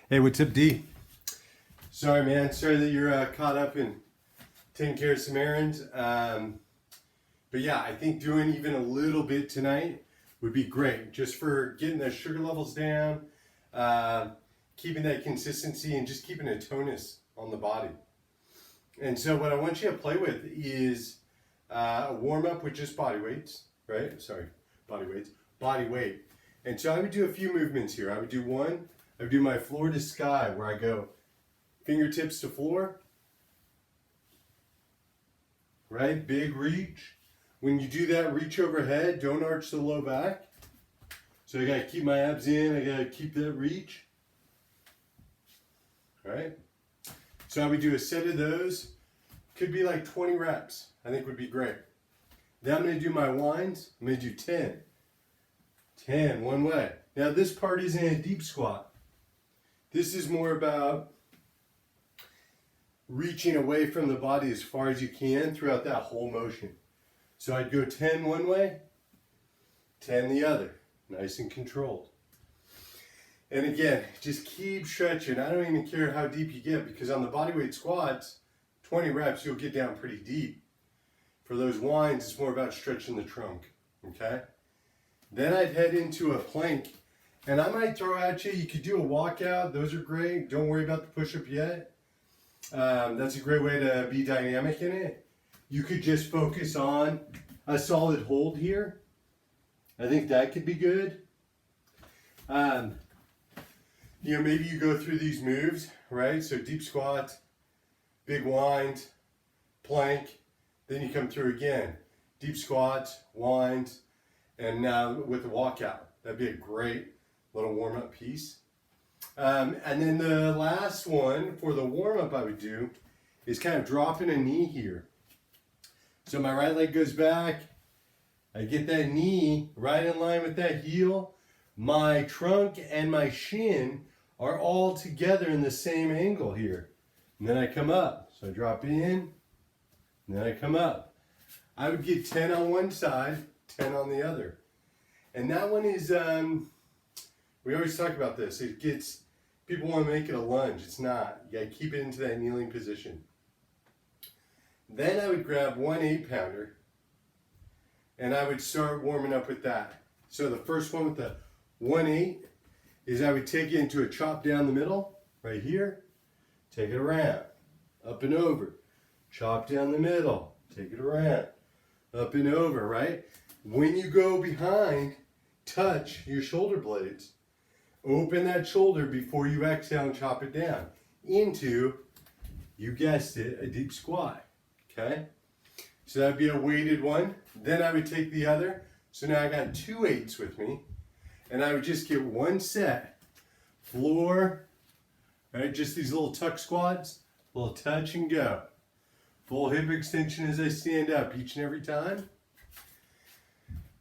Hey, what's up, D? Sorry, man. Sorry that you're caught up in taking care of some errands. But yeah, I think doing even a little bit tonight would be great, just for getting the sugar levels down, keeping that consistency, and just keeping a tonus on the body. And so what I want you to play with is a warm-up with just body weights, right? Sorry, body weight. And so I would do a few movements here. I would do my floor to sky, where I go fingertips to floor, right? Big reach. When you do that, reach overhead, don't arch the low back. So I gotta keep my abs in, I gotta keep that reach. All right? So I would do a set of those. Could be like 20 reps, I think would be great. Then I'm gonna do my winds. I'm gonna do 10. 10, one way. Now this part isn't a deep squat. This is more about reaching away from the body as far as you can throughout that whole motion. So I'd go 10 one way, 10 the other, nice and controlled. And again, just keep stretching. I don't even care how deep you get, because on the bodyweight squats, 20 reps, you'll get down pretty deep. For those winds, it's more about stretching the trunk, okay? Then I'd head into a plank, and I might throw at you, you could do a walkout, those are great. Don't worry about the push-up yet. That's a great way to be dynamic in it. You could just focus on a solid hold here. I think that could be good. Maybe you go through these moves, right? So deep squat, big wind, plank, then you come through again. Deep squats, winds, and now with the walkout. That'd be a great little warm-up piece. And then the last one for the warm-up I would do is kind of dropping a knee here. So my right leg goes back, I get that knee right in line with that heel. My trunk and my shin are all together in the same angle here. And then I come up. So I drop in, and then I come up. I would get 10 on one side, 10 on the other. And that one is, we always talk about this. People want to make it a lunge. It's not. You got to keep it into that kneeling position. Then I would grab one 8-pounder, and I would start warming up with that. So the first one with the 1-8 is I would take it into a chop down the middle, right here, take it around, up and over, chop down the middle, take it around, up and over, right? When you go behind, touch your shoulder blades. Open that shoulder before you exhale and chop it down into, you guessed it, a deep squat. Okay? So that'd be a weighted one. Then I would take the other. So now I got 2 8s with me. And I would just get one set. Floor, right? Just these little tuck squats, little touch and go. Full hip extension as I stand up each and every time.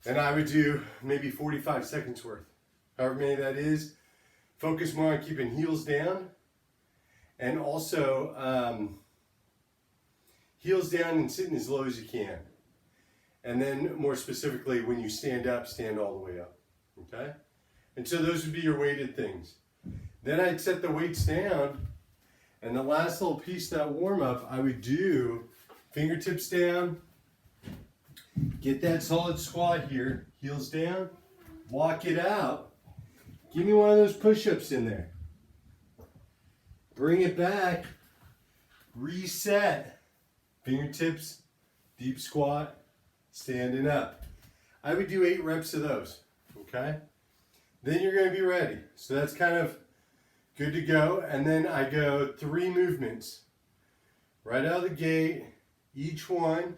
And I would do maybe 45 seconds worth. However many that is. Focus more on keeping heels down. And also, heels down and sitting as low as you can. And then more specifically, when you stand up, stand all the way up. Okay? And so those would be your weighted things. Then I'd set the weights down. And the last little piece, that warm up, I would do fingertips down. Get that solid squat here. Heels down. Walk it out. Give me one of those push-ups in there. Bring it back. Reset. Fingertips, deep squat, standing up. I would do 8 reps of those, okay? Then you're gonna be ready. So that's kind of good to go. And then I go 3 movements. Right out of the gate, each one,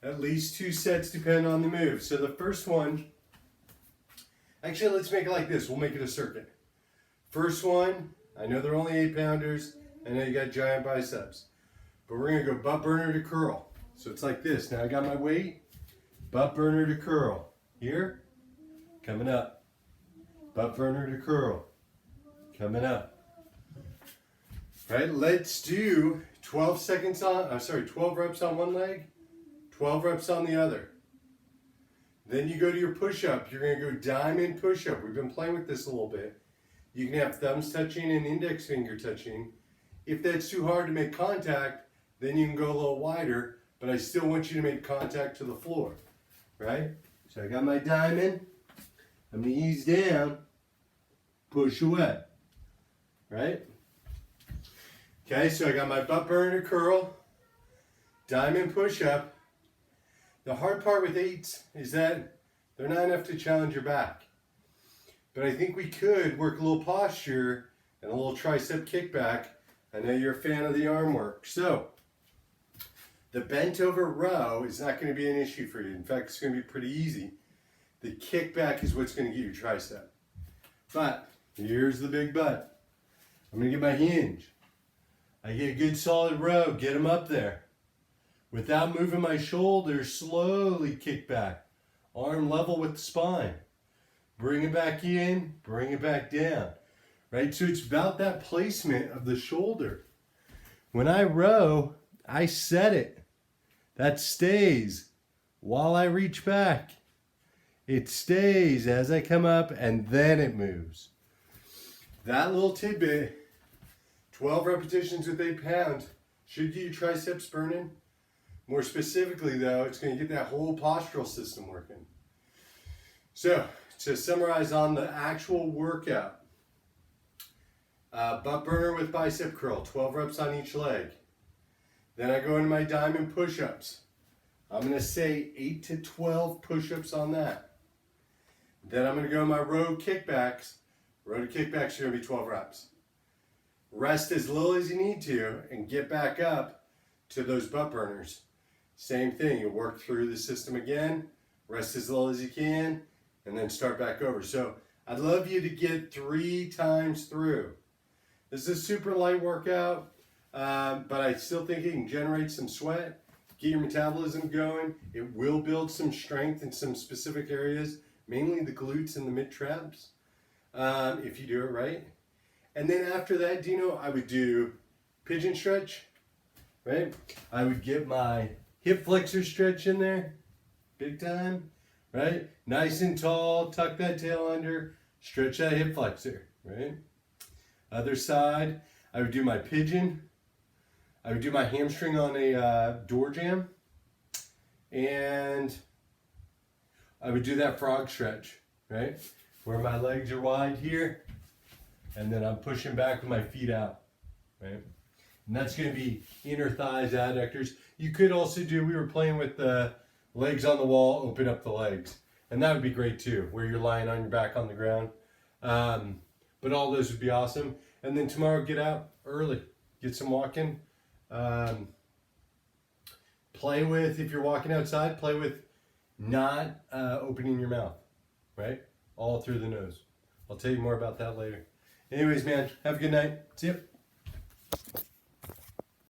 at least 2 sets depending on the move. So the first one, actually let's make it like this. We'll make it a circuit. First one, I know they're only 8-pounders. I know you got giant biceps. But we're going to go butt burner to curl. So it's like this. Now I got my weight. Butt burner to curl. Here. Coming up. Butt burner to curl. Coming up. Right? Let's do 12 reps on one leg. 12 reps on the other. Then you go to your push-up. You're going to go diamond push-up. We've been playing with this a little bit. You can have thumbs touching and index finger touching. If that's too hard to make contact, then you can go a little wider, but I still want you to make contact to the floor, right? So I got my diamond. I'm going to ease down, push away, right? Okay, so I got my butt burner curl, diamond push up. The hard part with 8s is that they're not enough to challenge your back. But I think we could work a little posture and a little tricep kickback. I know you're a fan of the arm work. So, the bent over row is not going to be an issue for you. In fact, it's going to be pretty easy. The kickback is what's going to get your tricep. But, here's the big but. I'm going to get my hinge. I get a good solid row, get them up there. Without moving my shoulders, slowly kick back. Arm level with the spine. Bring it back in, bring it back down. Right? So it's about that placement of the shoulder. When I row, I set it. That stays while I reach back. It stays as I come up and then it moves. That little tidbit, 12 repetitions with 8 pounds, should get your triceps burning. More specifically though, it's going to get that whole postural system working. So, to summarize on the actual workout, butt burner with bicep curl, 12 reps on each leg. Then I go into my diamond push-ups. I'm going to say 8 to 12 push-ups on that. Then I'm going to go to my row kickbacks. Row to kickbacks are going to be 12 reps. Rest as little as you need to and get back up to those butt burners. Same thing, you work through the system again, rest as little as you can, and then start back over. So I'd love you to get 3 times through. This is a super light workout, but I still think it can generate some sweat, get your metabolism going. It will build some strength in some specific areas, mainly the glutes and the mid-traps, if you do it right. And then after that, Dino, I would do pigeon stretch, right? I would get my hip flexor stretch in there, big time, right? Nice and tall, tuck that tail under, stretch that hip flexor, right? Other side, I would do my pigeon. I would do my hamstring on a door jam. And I would do that frog stretch, right? Where my legs are wide here, and then I'm pushing back with my feet out, right? And that's going to be inner thighs, adductors. You could also do, we were playing with the legs on the wall, open up the legs. And that would be great too, where you're lying on your back on the ground. But all those would be awesome. And then tomorrow, get out early, get some walking. Play with, if you're walking outside, play with not opening your mouth, right? All through the nose. I'll tell you more about that later. Anyways, man, have a good night. See ya.